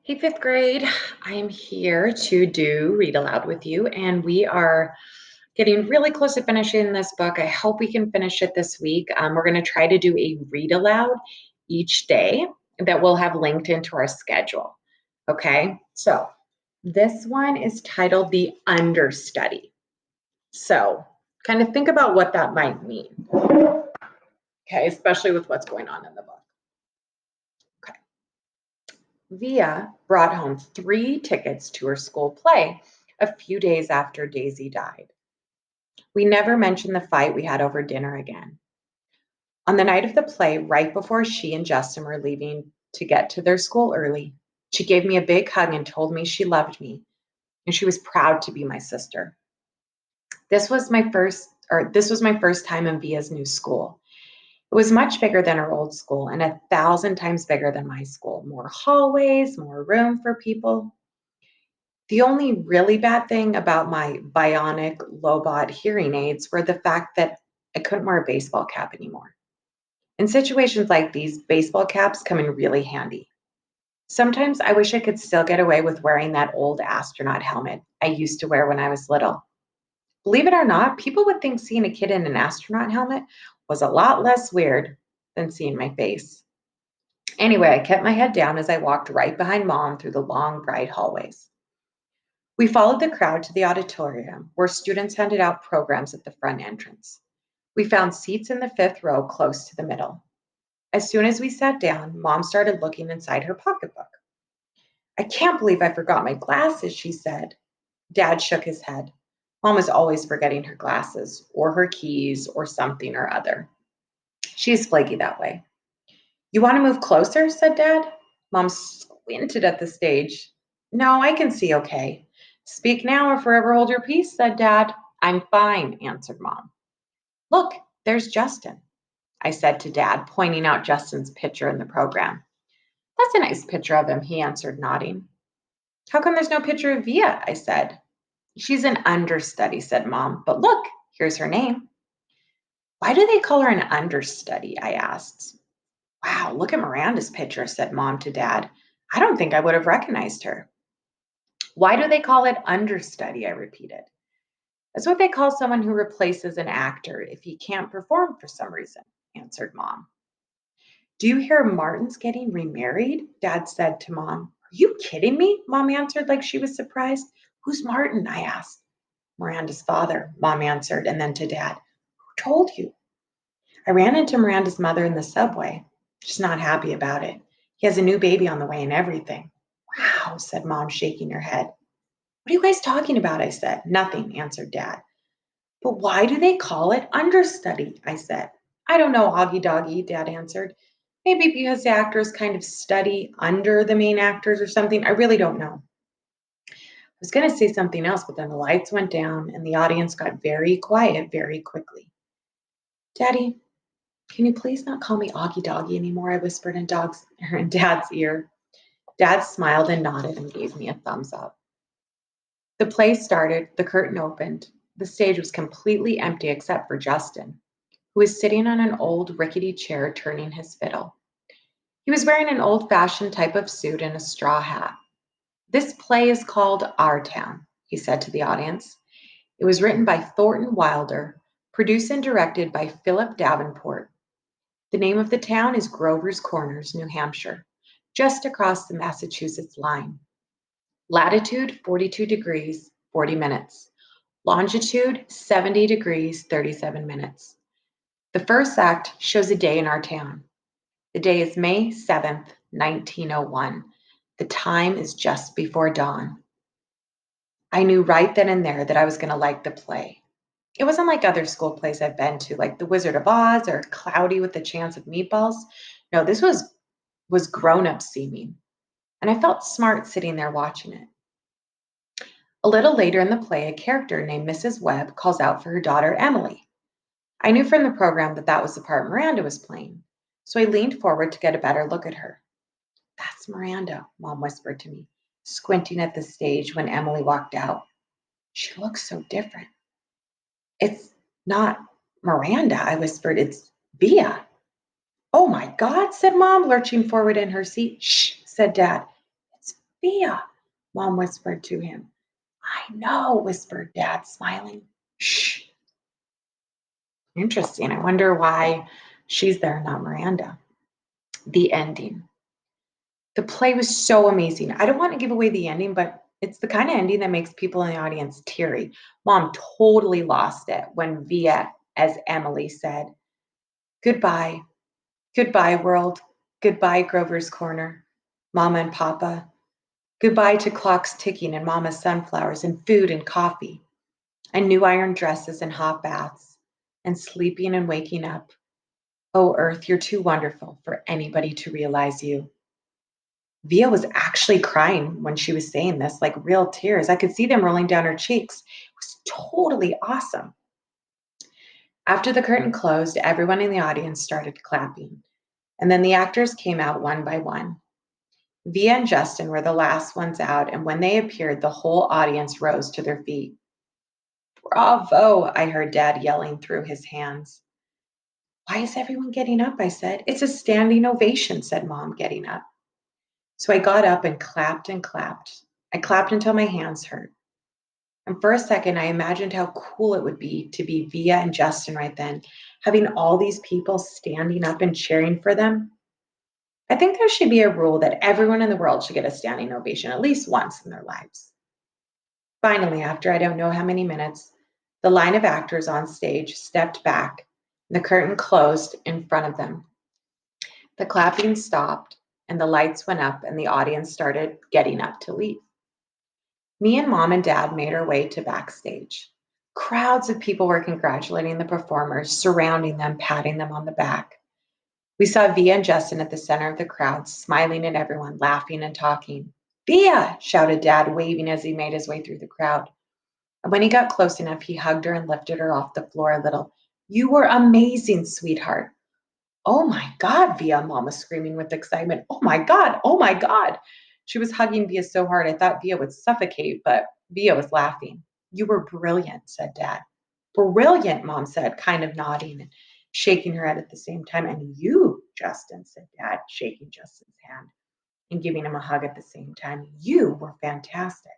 Hey, fifth grade. I am here to do read aloud with you, and we are getting really close to finishing this book. I hope we can finish it this week. We're going to try to do a read aloud each day that we'll have linked into our schedule. Okay, so this one is titled The Understudy. So, kind of think about what that might mean, okay, especially with what's going on in the book. Okay. Via brought home 3 tickets to her school play a few days after Daisy died. We never mentioned the fight we had over dinner again. On the night of the play, right before she and Justin were leaving to get to their school early, she gave me a big hug and told me she loved me and she was proud to be my sister. This was my first time in Via's new school. It was much bigger than her old school and 1,000 times bigger than my school. More hallways, more room for people. The only really bad thing about my bionic Lobot hearing aids were the fact that I couldn't wear a baseball cap anymore. In situations like these, baseball caps come in really handy. Sometimes I wish I could still get away with wearing that old astronaut helmet I used to wear when I was little. Believe it or not, people would think seeing a kid in an astronaut helmet was a lot less weird than seeing my face. Anyway, I kept my head down as I walked right behind Mom through the long, bright hallways. We followed the crowd to the auditorium where students handed out programs at the front entrance. We found seats in the fifth row close to the middle. As soon as we sat down, Mom started looking inside her pocketbook. I can't believe I forgot my glasses, she said. Dad shook his head. Mom was always forgetting her glasses or her keys or something or other. She's flaky that way. You want to move closer? Said Dad. Mom squinted at the stage. No, I can see okay. Speak now or forever hold your peace, said Dad. I'm fine, answered Mom. Look, there's Justin, I said to Dad, pointing out Justin's picture in the program. That's a nice picture of him, he answered, nodding. How come there's no picture of Via? I said. She's an understudy, said Mom, but look, here's her name. Why do they call her an understudy? I asked. Wow, look at Miranda's picture, said Mom to Dad. I don't think I would have recognized her. Why do they call it understudy? I repeated. That's what they call someone who replaces an actor if he can't perform for some reason, answered Mom. Do you hear Martin's getting remarried? Dad said to Mom. Are you kidding me? Mom answered like she was surprised. Who's Martin? I asked. Miranda's father, Mom answered, and then to Dad. Who told you? I ran into Miranda's mother in the subway. She's not happy about it. He has a new baby on the way and everything. Wow, said Mom, shaking her head. What are you guys talking about? I said. Nothing, answered Dad. But why do they call it understudy? I said. I don't know, Augie Doggy, Dad answered. Maybe because the actors kind of study under the main actors or something. I really don't know. I was going to say something else, but then the lights went down and the audience got very quiet very quickly. Daddy, can you please not call me Augie Doggy anymore? I whispered in Dad's ear. Dad smiled and nodded and gave me a thumbs up. The play started, the curtain opened. The stage was completely empty except for Justin, who was sitting on an old rickety chair turning his fiddle. He was wearing an old-fashioned type of suit and a straw hat. This play is called Our Town, he said to the audience. It was written by Thornton Wilder, produced and directed by Philip Davenport. The name of the town is Grover's Corners, New Hampshire, just across the Massachusetts line. Latitude 42 degrees, 40 minutes. Longitude 70 degrees, 37 minutes. The first act shows a day in our town. The day is May 7th, 1901. The time is just before dawn. I knew right then and there that I was going to like the play. It wasn't like other school plays I've been to, like The Wizard of Oz or Cloudy with a Chance of Meatballs. No, this was grown-up seeming, and I felt smart sitting there watching it. A little later in the play, a character named Mrs. Webb calls out for her daughter Emily. I knew from the program that that was the part Miranda was playing, so I leaned forward to get a better look at her. That's Miranda, Mom whispered to me, squinting at the stage when Emily walked out. She looks so different. It's not Miranda, I whispered. It's Via. Oh my God, said Mom, lurching forward in her seat. Shh, said Dad. It's Via, Mom whispered to him. I know, whispered Dad, smiling. Shh. Interesting. I wonder why she's there, not Miranda. The ending. The play was so amazing. I don't want to give away the ending, but it's the kind of ending that makes people in the audience teary. Mom totally lost it when Via, as Emily said, goodbye, goodbye, world, goodbye, Grover's Corner, Mama and Papa, goodbye to clocks ticking and Mama's sunflowers and food and coffee and new iron dresses and hot baths and sleeping and waking up. Oh, Earth, you're too wonderful for anybody to realize you. Via was actually crying when she was saying this, like real tears. I could see them rolling down her cheeks. It was totally awesome. After the curtain closed, everyone in the audience started clapping, and then the actors came out one by one. Via and Justin were the last ones out, and when they appeared, the whole audience rose to their feet. Bravo, I heard Dad yelling through his hands. Why is everyone getting up? I said. It's a standing ovation, said Mom, getting up. So I got up and clapped and clapped. I clapped until my hands hurt. And for a second, I imagined how cool it would be to be Via and Justin right then, having all these people standing up and cheering for them. I think there should be a rule that everyone in the world should get a standing ovation at least once in their lives. Finally, after I don't know how many minutes, the line of actors on stage stepped back, and the curtain closed in front of them. The clapping stopped, and the lights went up, and the audience started getting up to leave. Me and Mom and Dad made our way to backstage. Crowds of people were congratulating the performers, surrounding them, patting them on the back. We saw Via and Justin at the center of the crowd, smiling at everyone, laughing and talking. Via, shouted Dad, waving as he made his way through the crowd. And when he got close enough, he hugged her and lifted her off the floor a little. You were amazing, sweetheart. Oh my God, Via, Mom was screaming with excitement. Oh my God, oh my God. She was hugging Via so hard I thought Via would suffocate, but Via was laughing. You were brilliant, said Dad. Brilliant, Mom said, kind of nodding and shaking her head at the same time. And you, Justin, said Dad, shaking Justin's hand and giving him a hug at the same time. You were fantastic.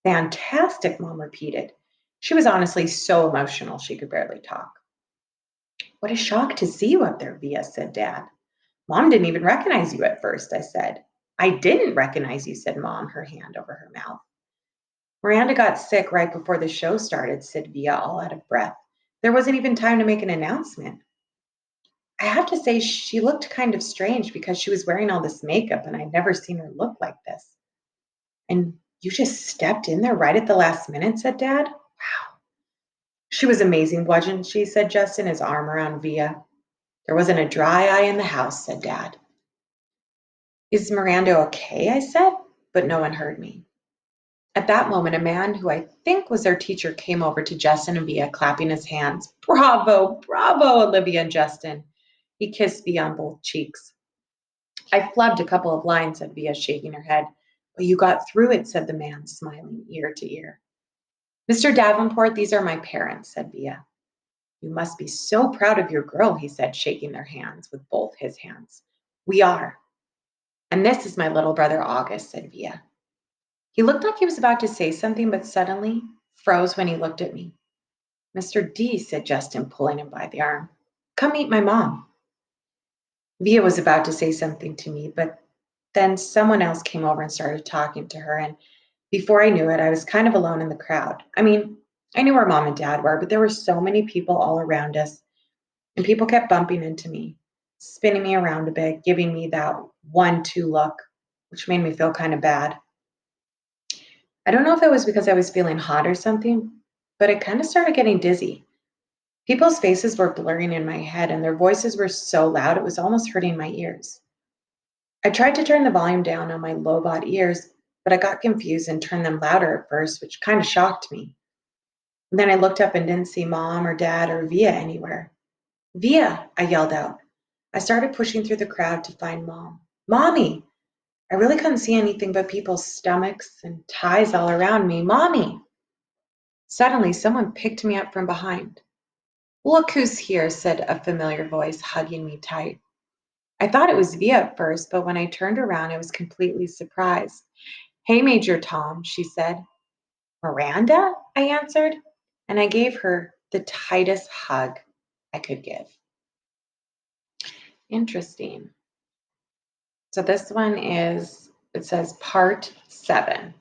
Fantastic, Mom repeated. She was honestly so emotional she could barely talk. What a shock to see you up there, Via, said Dad. Mom didn't even recognize you at first, I said. I didn't recognize you, said Mom, her hand over her mouth. Miranda got sick right before the show started, said Via, all out of breath. There wasn't even time to make an announcement. I have to say, she looked kind of strange because she was wearing all this makeup and I'd never seen her look like this. And you just stepped in there right at the last minute, said Dad. Wow. She was amazing, wasn't she? Said Justin, his arm around Via. There wasn't a dry eye in the house, said Dad. Is Miranda okay? I said, but no one heard me. At that moment, a man who I think was their teacher came over to Justin and Via, clapping his hands. Bravo, bravo, Olivia and Justin. He kissed Via on both cheeks. I flubbed a couple of lines, said Via, shaking her head. But you got through it, said the man, smiling ear to ear. Mr. Davenport, these are my parents, said Via. You must be so proud of your girl, he said, shaking their hands with both his hands. We are. And this is my little brother August, said Via. He looked like he was about to say something, but suddenly froze when he looked at me. Mr. D, said Justin, pulling him by the arm. Come meet my mom. Via was about to say something to me, but then someone else came over and started talking to her, and before I knew it, I was kind of alone in the crowd. I mean, I knew where Mom and Dad were, but there were so many people all around us, and people kept bumping into me, spinning me around a bit, giving me that 1-2 look, which made me feel kind of bad. I don't know if it was because I was feeling hot or something, but I kind of started getting dizzy. People's faces were blurring in my head, and their voices were so loud it was almost hurting my ears. I tried to turn the volume down on my low-bought ears, but I got confused and turned them louder at first, which kind of shocked me. And then I looked up and didn't see Mom or Dad or Via anywhere. Via, I yelled out. I started pushing through the crowd to find Mom. Mommy! I really couldn't see anything but people's stomachs and ties all around me. Mommy! Suddenly, someone picked me up from behind. Look who's here, said a familiar voice, hugging me tight. I thought it was Via at first, but when I turned around, I was completely surprised. Hey, Major Tom, she said. Miranda? I answered, and I gave her the tightest hug I could give. Interesting. So this one is, it says part 7.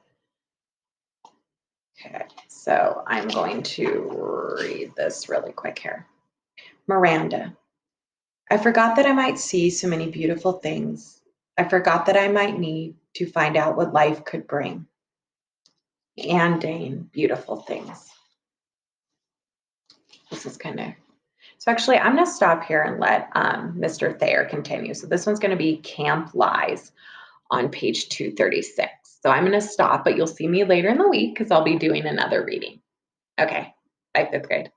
Okay, so I'm going to read this really quick here. Miranda, I forgot that I might see so many beautiful things. I forgot that I might need to find out what life could bring. And Dane, beautiful things. This is kind of, so actually I'm going to stop here and let Mr. Thayer continue. So this one's going to be Camp Lies on page 236. So I'm going to stop, but you'll see me later in the week because I'll be doing another reading. Okay, bye, 5th grade.